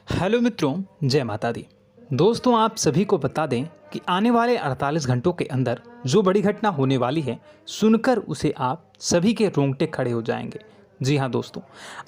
Hello मित्रों, जय माता दी। दोस्तों, आप सभी को बता दें कि आने वाले 48 घंटों के अंदर जो बड़ी घटना होने वाली है, सुनकर उसे आप सभी के रोंगटे खड़े हो जाएंगे। जी हाँ दोस्तों,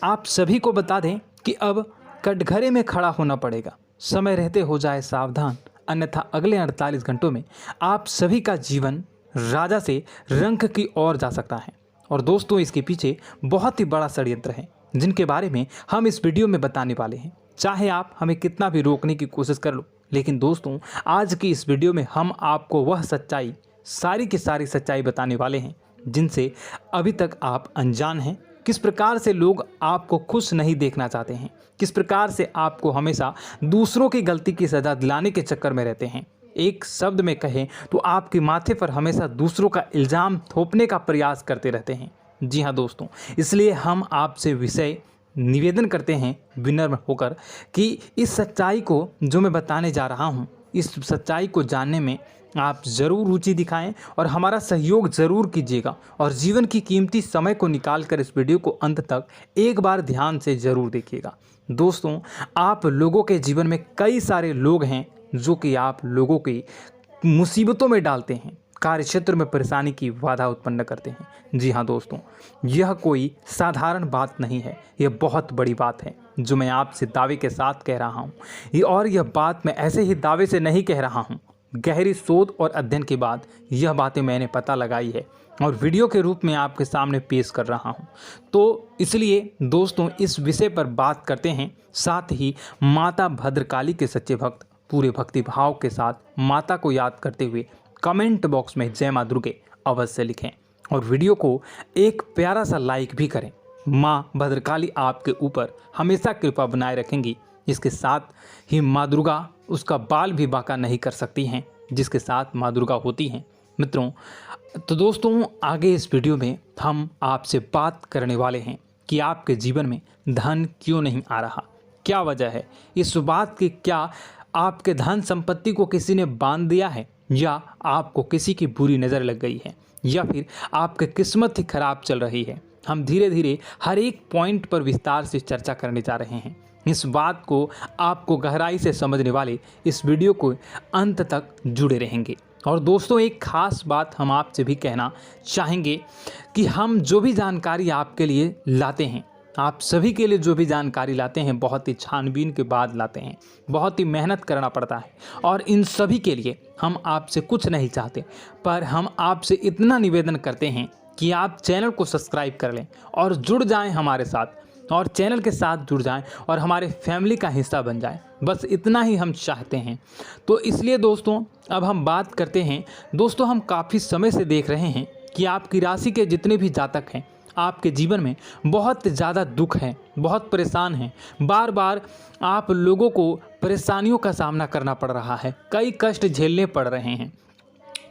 आप सभी को बता दें कि अब कटघरे में खड़ा होना पड़ेगा। समय रहते हो जाए सावधान, अन्यथा अगले 48 घंटों में आप सभी का जीवन राजा से रंक की ओर जा सकता है। और दोस्तों, इसके पीछे बहुत ही बड़ा षड्यंत्र है, जिनके बारे में हम इस वीडियो में बताने वाले हैं। चाहे आप हमें कितना भी रोकने की कोशिश कर लो, लेकिन दोस्तों, आज की इस वीडियो में हम आपको वह सच्चाई, सारी की सारी सच्चाई बताने वाले हैं जिनसे अभी तक आप अनजान हैं। किस प्रकार से लोग आपको खुश नहीं देखना चाहते हैं, किस प्रकार से आपको हमेशा दूसरों की गलती की सज़ा दिलाने के चक्कर में रहते हैं। एक शब्द में कहें तो आपके माथे पर हमेशा दूसरों का इल्ज़ाम थोपने का प्रयास करते रहते हैं। जी हाँ दोस्तों, इसलिए हम आपसे विषय निवेदन करते हैं विनम्र होकर कि इस सच्चाई को जो मैं बताने जा रहा हूँ, इस सच्चाई को जानने में आप ज़रूर रुचि दिखाएं और हमारा सहयोग ज़रूर कीजिएगा। और जीवन की कीमती समय को निकाल कर इस वीडियो को अंत तक एक बार ध्यान से ज़रूर देखिएगा। दोस्तों, आप लोगों के जीवन में कई सारे लोग हैं जो कि आप लोगों की मुसीबतों में डालते हैं, कार्य क्षेत्र में परेशानी की बाधा उत्पन्न करते हैं। जी हाँ दोस्तों, यह कोई साधारण बात नहीं है, यह बहुत बड़ी बात है जो मैं आपसे दावे के साथ कह रहा हूँ। और यह बात मैं ऐसे ही दावे से नहीं कह रहा हूँ, गहरी शोध और अध्ययन के बाद यह बातें मैंने पता लगाई है और वीडियो के रूप में आपके सामने पेश कर रहा हूँ। तो इसलिए दोस्तों, इस विषय पर बात करते हैं। साथ ही माता भद्रकाली के सच्चे भक्त पूरे भक्ति भाव के साथ माता को याद करते हुए कमेंट बॉक्स में जय मां दुर्गे अवश्य लिखें और वीडियो को एक प्यारा सा लाइक भी करें। मां भद्रकाली आपके ऊपर हमेशा कृपा बनाए रखेंगी। इसके साथ ही मां दुर्गा उसका बाल भी बांका नहीं कर सकती हैं, जिसके साथ मां दुर्गा होती हैं। मित्रों, तो दोस्तों, आगे इस वीडियो में हम आपसे बात करने वाले हैं कि आपके जीवन में धन क्यों नहीं आ रहा, क्या वजह है इस बात की। क्या आपके धन संपत्ति को किसी ने बांध दिया है, या आपको किसी की बुरी नज़र लग गई है, या फिर आपकी किस्मत ही खराब चल रही है। हम धीरे धीरे हर एक पॉइंट पर विस्तार से चर्चा करने जा रहे हैं। इस बात को आपको गहराई से समझने वाले इस वीडियो को अंत तक जुड़े रहेंगे। और दोस्तों, एक खास बात हम आपसे भी कहना चाहेंगे कि हम जो भी जानकारी आपके लिए लाते हैं, आप सभी के लिए जो भी जानकारी लाते हैं, बहुत ही छानबीन के बाद लाते हैं, बहुत ही मेहनत करना पड़ता है। और इन सभी के लिए हम आपसे कुछ नहीं चाहते, पर हम आपसे इतना निवेदन करते हैं कि आप चैनल को सब्सक्राइब कर लें और जुड़ जाएं हमारे साथ, और चैनल के साथ जुड़ जाएं और हमारे फैमिली का हिस्सा बन जाएं। बस इतना ही हम चाहते हैं। तो इसलिए दोस्तों, अब हम बात करते हैं। दोस्तों, हम काफ़ी समय से देख रहे हैं कि आपकी राशि के जितने भी जातक हैं, आपके जीवन में बहुत ज़्यादा दुख है, बहुत परेशान हैं। बार बार आप लोगों को परेशानियों का सामना करना पड़ रहा है, कई कष्ट झेलने पड़ रहे हैं।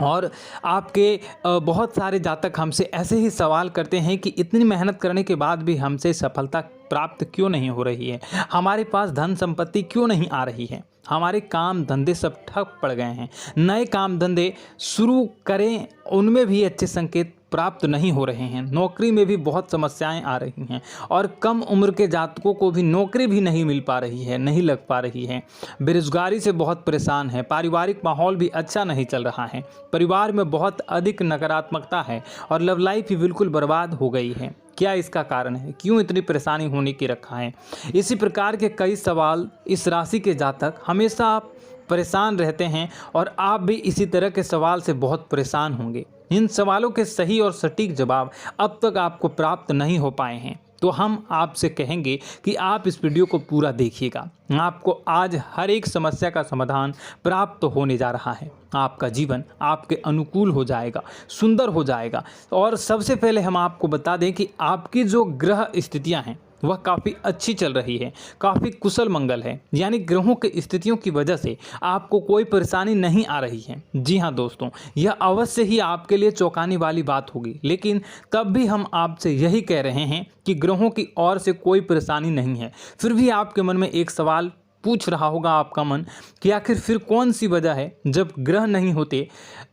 और आपके बहुत सारे जातक हमसे ऐसे ही सवाल करते हैं कि इतनी मेहनत करने के बाद भी हमसे सफलता प्राप्त क्यों नहीं हो रही है, हमारे पास धन संपत्ति क्यों नहीं आ रही है, हमारे काम धंधे सब ठप पड़ गए हैं, नए काम धंधे शुरू करें उनमें भी अच्छे संकेत प्राप्त नहीं हो रहे हैं, नौकरी में भी बहुत समस्याएं आ रही हैं, और कम उम्र के जातकों को भी नौकरी भी नहीं मिल पा रही है, नहीं लग पा रही है, बेरोजगारी से बहुत परेशान है, पारिवारिक माहौल भी अच्छा नहीं चल रहा है, परिवार में बहुत अधिक नकारात्मकता है और लव लाइफ भी बिल्कुल बर्बाद हो गई है। क्या इसका कारण है, क्यों इतनी परेशानी होने की रखा है? इसी प्रकार के कई सवाल इस राशि के जातक हमेशा आप परेशान रहते हैं, और आप भी इसी तरह के सवाल से बहुत परेशान होंगे। इन सवालों के सही और सटीक जवाब अब तक आपको प्राप्त नहीं हो पाए हैं, तो हम आपसे कहेंगे कि आप इस वीडियो को पूरा देखिएगा। आपको आज हर एक समस्या का समाधान प्राप्त होने जा रहा है। आपका जीवन आपके अनुकूल हो जाएगा, सुंदर हो जाएगा। और सबसे पहले हम आपको बता दें कि आपकी जो ग्रह स्थितियां हैं वह काफ़ी अच्छी चल रही है, काफ़ी कुशल मंगल है, यानी ग्रहों की स्थितियों की वजह से आपको कोई परेशानी नहीं आ रही है। जी हाँ दोस्तों, यह अवश्य ही आपके लिए चौंकाने वाली बात होगी, लेकिन तब भी हम आपसे यही कह रहे हैं कि ग्रहों की ओर से कोई परेशानी नहीं है। फिर भी आपके मन में एक सवाल पूछ रहा होगा आपका मन कि आखिर फिर कौन सी वजह है, जब ग्रह नहीं होते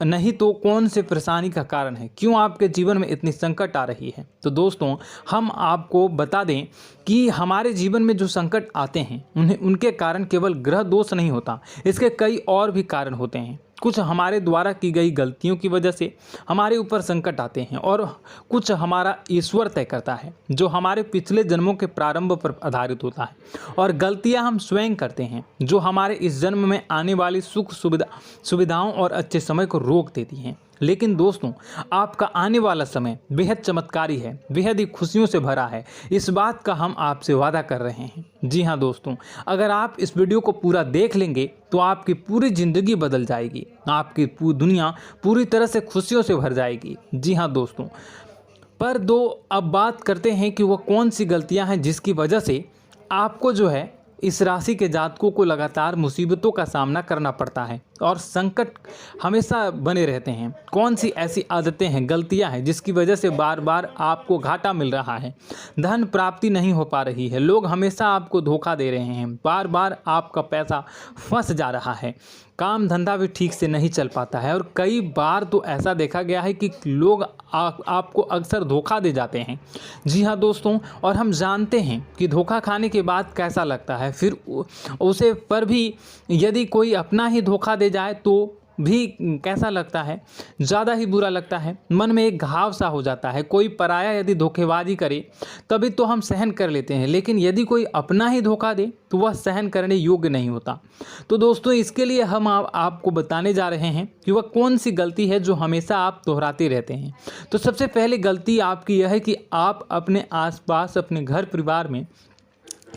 नहीं तो कौन से परेशानी का कारण है, क्यों आपके जीवन में इतनी संकट आ रही है। तो दोस्तों हम आपको बता दें कि हमारे जीवन में जो संकट आते हैं उनके कारण केवल ग्रह दोष नहीं होता, इसके कई और भी कारण होते हैं। कुछ हमारे द्वारा की गई गलतियों की वजह से हमारे ऊपर संकट आते हैं और कुछ हमारा ईश्वर तय करता है, जो हमारे पिछले जन्मों के प्रारंभ पर आधारित होता है। और गलतियां हम स्वयं करते हैं, जो हमारे इस जन्म में आने वाली सुख सुविधाओं और अच्छे समय को रोक देती हैं। लेकिन दोस्तों आपका आने वाला समय बेहद चमत्कारी है, बेहद ही खुशियों से भरा है, इस बात का हम आपसे वादा कर रहे हैं। जी हाँ दोस्तों, अगर आप इस वीडियो को पूरा देख लेंगे तो आपकी पूरी ज़िंदगी बदल जाएगी, आपकी दुनिया पूरी तरह से खुशियों से भर जाएगी। जी हाँ दोस्तों, पर अब बात करते हैं कि वो कौन सी गलतियाँ हैं जिसकी वजह से आपको जो है इस राशि के जातकों को लगातार मुसीबतों का सामना करना पड़ता है और संकट हमेशा बने रहते हैं। कौन सी ऐसी आदतें हैं, गलतियां हैं जिसकी वजह से बार बार आपको घाटा मिल रहा है, धन प्राप्ति नहीं हो पा रही है, लोग हमेशा आपको धोखा दे रहे हैं, बार बार आपका पैसा फंस जा रहा है, काम धंधा भी ठीक से नहीं चल पाता है और कई बार तो ऐसा देखा गया है कि लोग आपको अक्सर धोखा दे जाते हैं। जी हाँ दोस्तों, और हम जानते हैं कि धोखा खाने के बाद कैसा लगता है, फिर उसे पर भी यदि कोई अपना ही धोखा दे जाए तो भी कैसा लगता है, ज़्यादा ही बुरा लगता है, मन में एक घाव सा हो जाता है। कोई पराया यदि धोखेबाजी करे तभी तो हम सहन कर लेते हैं, लेकिन यदि कोई अपना ही धोखा दे तो वह सहन करने योग्य नहीं होता। तो दोस्तों इसके लिए हम आपको बताने जा रहे हैं कि वह कौन सी गलती है जो हमेशा आप दोहराते रहते हैं। तो सबसे पहले गलती आपकी यह है कि आप अपने आसपास, अपने घर परिवार में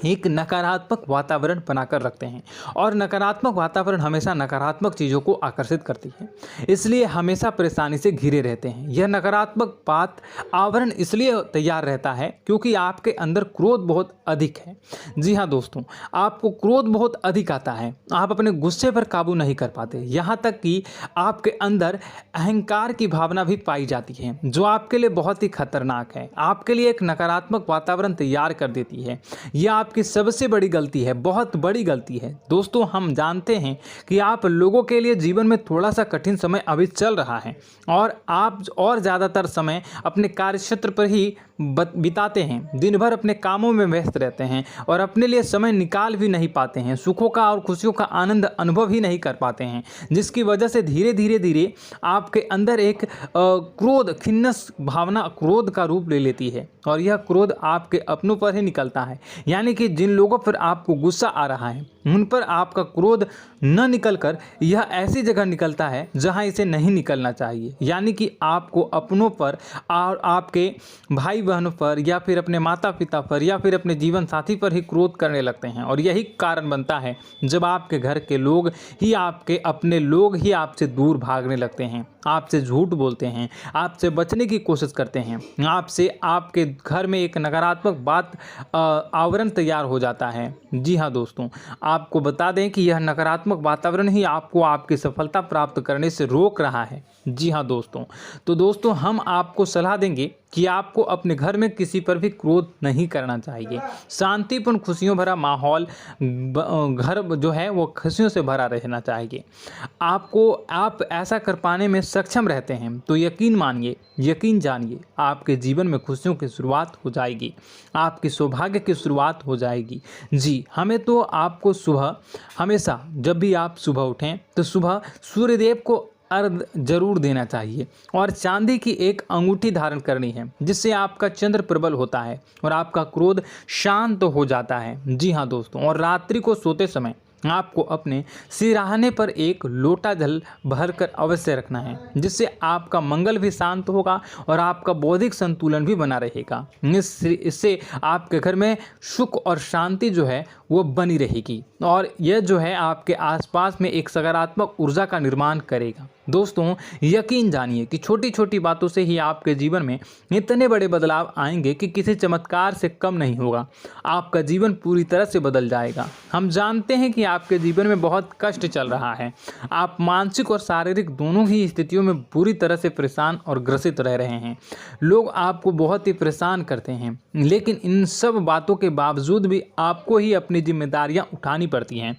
एक नकारात्मक वातावरण बनाकर रखते हैं और नकारात्मक वातावरण हमेशा नकारात्मक चीज़ों को आकर्षित करती है, इसलिए हमेशा परेशानी से घिरे रहते हैं। यह नकारात्मक आवरण इसलिए तैयार रहता है क्योंकि आपके अंदर क्रोध बहुत अधिक है। जी हाँ दोस्तों, आपको क्रोध बहुत अधिक आता है, आप अपने गुस्से पर काबू नहीं कर पाते, यहाँ तक कि आपके अंदर अहंकार की भावना भी पाई जाती है, जो आपके लिए बहुत ही खतरनाक है, आपके लिए एक नकारात्मक वातावरण तैयार कर देती है। यह आपकी सबसे बड़ी गलती है, बहुत बड़ी गलती है। दोस्तों हम जानते हैं कि आप लोगों के लिए जीवन में थोड़ा सा कठिन समय अभी चल रहा है और आप और ज़्यादातर समय अपने कार्यक्षेत्र पर ही बिताते हैं, दिन भर अपने कामों में व्यस्त रहते हैं और अपने लिए समय निकाल भी नहीं पाते हैं, सुखों का और खुशियों का आनंद अनुभव ही नहीं कर पाते हैं, जिसकी वजह से धीरे धीरे आपके अंदर एक क्रोध, खिन्नस भावना क्रोध का रूप ले लेती है और यह क्रोध आपके अपनों पर ही निकलता है। यानी कि जिन लोगों पर आपको गुस्सा आ रहा है उन पर आपका क्रोध न निकलकर यह ऐसी जगह निकलता है जहां इसे नहीं निकलना चाहिए। यानी कि आपको अपनों पर और आपके भाई बहनों पर या फिर अपने माता पिता पर या फिर अपने जीवन साथी पर ही क्रोध करने लगते हैं और यही कारण बनता है जब आपके घर के लोग ही, आपके अपने लोग ही आपसे दूर भागने लगते हैं, आपसे झूठ बोलते हैं, आपसे बचने की कोशिश करते हैं, आपके घर में एक नकारात्मक आवरण तैयार हो जाता है। जी हाँ दोस्तों, आपको बता दें कि यह नकारात्मक वातावरण ही आपको आपकी सफलता प्राप्त करने से रोक रहा है। जी हाँ दोस्तों, तो दोस्तों हम आपको सलाह देंगे कि आपको अपने घर में किसी पर भी क्रोध नहीं करना चाहिए। शांतिपूर्ण खुशियों भरा माहौल, घर जो है वो खुशियों से भरा रहना चाहिए। आप ऐसा कर पाने में सक्षम रहते हैं तो यकीन मानिए, यकीन जानिए, आपके जीवन में खुशियों की शुरुआत हो जाएगी, आपकी सौभाग्य की शुरुआत हो जाएगी। जी, हमें तो आपको सुबह, हमेशा जब भी आप सुबह उठें तो सुबह सूर्यदेव को अर्घ जरूर देना चाहिए और चांदी की एक अंगूठी धारण करनी है, जिससे आपका चंद्र प्रबल होता है और आपका क्रोध शांत हो जाता है। जी हाँ दोस्तों, और रात्रि को सोते समय आपको अपने सिरहाने पर एक लोटा जल भरकर अवश्य रखना है, जिससे आपका मंगल भी शांत होगा और आपका बौद्धिक संतुलन भी बना रहेगा। इससे आपके घर में सुख और शांति जो है वो बनी रहेगी और यह जो है आपके आसपास में एक सकारात्मक ऊर्जा का निर्माण करेगा। दोस्तों, यकीन जानिए कि छोटी छोटी बातों से ही आपके जीवन में इतने बड़े बदलाव आएंगे कि किसी चमत्कार से कम नहीं होगा। आपका जीवन पूरी तरह से बदल जाएगा। हम जानते हैं कि आपके जीवन में बहुत कष्ट चल रहा है। आप मानसिक और शारीरिक दोनों ही स्थितियों में पूरी तरह से परेशान और ग्रसित रह रहे हैं। लोग आपको बहुत ही परेशान करते हैं, लेकिन इन सब बातों के बावजूद भी आपको ही अपनी जिम्मेदारियां उठानी पड़ती हैं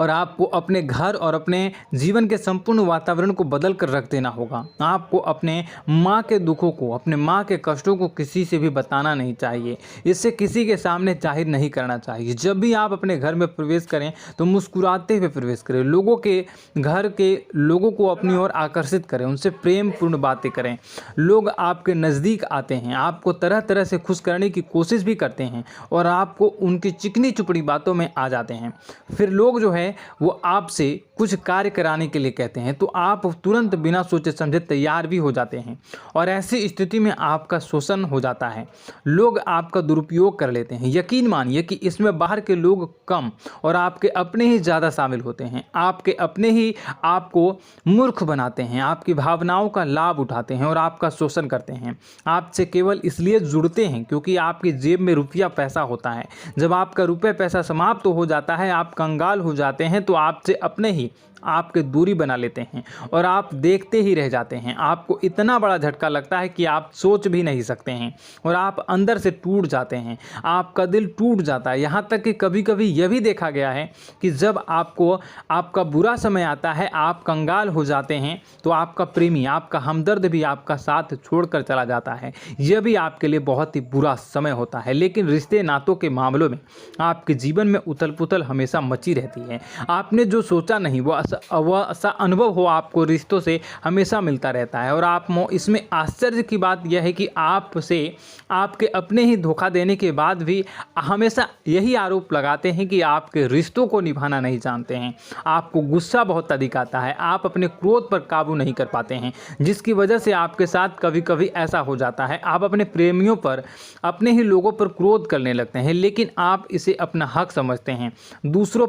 और आपको अपने घर और अपने जीवन के संपूर्ण वातावरण को बदल कर रख देना होगा। आपको अपने माँ के दुखों को, अपने माँ के कष्टों को किसी से भी बताना नहीं चाहिए। इससे किसी के सामने जाहिर नहीं करना चाहिए। जब भी आप अपने घर में प्रवेश करें तो मुस्कुराते हुए प्रवेश करें। लोगों के घर के लोगों को अपनी ओर आकर्षित करें, उनसे प्रेमपूर्ण बातें करें। लोग आपके नज़दीक आते हैं, आपको तरह तरह से खुश करने की कोशिश भी करते हैं और आपको उनकी चिकनी चुपड़ी बातों में आ जाते हैं। फिर लोग जो है वो आपसे कुछ कार्य कराने के लिए कहते हैं तो आप तुरंत बिना सोचे समझे तैयार भी हो जाते हैं और ऐसी स्थिति में आपका शोषण हो जाता है। लोग आपका दुरुपयोग कर लेते हैं। यकीन मानिए कि इसमें बाहर के लोग कम और आपके अपने ही ज़्यादा शामिल होते हैं। आपके अपने ही आपको मूर्ख बनाते हैं, आपकी भावनाओं का लाभ उठाते हैं और आपका शोषण करते हैं। आपसे केवल इसलिए जुड़ते हैं क्योंकि आपकी जेब में रुपया पैसा होता है। जब आपका रुपया पैसा समाप्त हो जाता है, आप कंगाल हो जाते हैं, तो आपसे अपने ही आपके दूरी बना लेते हैं और आप देखते ही रह जाते हैं। आपको इतना बड़ा झटका लगता है कि आप सोच भी नहीं सकते हैं और आप अंदर से टूट जाते हैं। आपका दिल टूट जाता है। यहाँ तक कि कभी कभी यह भी देखा गया है कि जब आपका बुरा समय आता है, आप कंगाल हो जाते हैं, तो आपका प्रेमी, आपका हमदर्द भी आपका साथ छोड़कर चला जाता है। यह भी आपके लिए बहुत ही बुरा समय होता है। लेकिन रिश्ते नातों के मामलों में आपके जीवन में उथल पुथल हमेशा मची रहती है। आपने जो सोचा नहीं वो ऐसा अनुभव हो आपको रिश्तों से हमेशा मिलता रहता है। और आप इसमें आश्चर्य की बात यह है कि आपसे आपके अपने ही धोखा देने के बाद भी हमेशा यही आरोप लगाते हैं कि आपके रिश्तों को निभाना नहीं जानते हैं। आपको गुस्सा बहुत अधिक आता है, आप अपने क्रोध पर काबू नहीं कर पाते हैं, जिसकी वजह से आपके साथ कभी कभी ऐसा हो जाता है आप अपने प्रेमियों पर, अपने ही लोगों पर क्रोध करने लगते हैं, लेकिन आप इसे अपना हक समझते हैं। दूसरों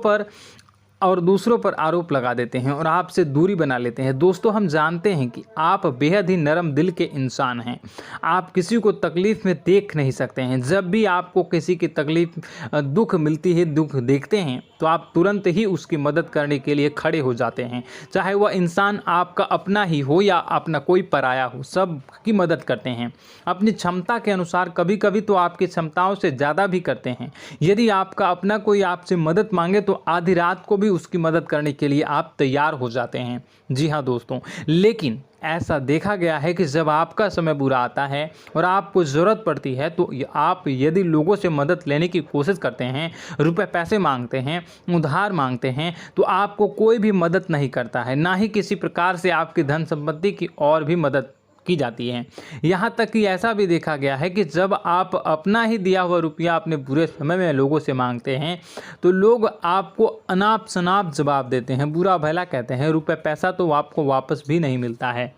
पर आरोप लगा देते हैं और आपसे दूरी बना लेते हैं। दोस्तों, हम जानते हैं कि आप बेहद ही नरम दिल के इंसान हैं। आप किसी को तकलीफ में देख नहीं सकते हैं। जब भी आपको किसी की तकलीफ, दुख मिलती है, दुख देखते हैं, तो आप तुरंत ही उसकी मदद करने के लिए खड़े हो जाते हैं। चाहे वह इंसान आपका अपना ही हो या अपना कोई पराया हो, सब की मदद करते हैं अपनी क्षमता के अनुसार। कभी कभी तो आपकी क्षमताओं से ज़्यादा भी करते हैं। यदि आपका अपना कोई आपसे मदद मांगे तो आधी रात को भी उसकी मदद करने के लिए आप तैयार हो जाते हैं। जी हाँ दोस्तों, लेकिन ऐसा देखा गया है कि जब आपका समय बुरा आता है और आपको ज़रूरत पड़ती है तो आप यदि लोगों से मदद लेने की कोशिश करते हैं, रुपए पैसे मांगते हैं, उधार मांगते हैं, तो आपको कोई भी मदद नहीं करता है। ना ही किसी प्रकार से आपकी धन संपत्ति की और भी मदद की जाती है। यहाँ तक कि ऐसा भी देखा गया है कि जब आप अपना ही दिया हुआ रुपया अपने बुरे समय में लोगों से मांगते हैं तो लोग आपको अनाप शनाप जवाब देते हैं, बुरा भला कहते हैं। रुपये पैसा तो आपको वापस भी नहीं मिलता है।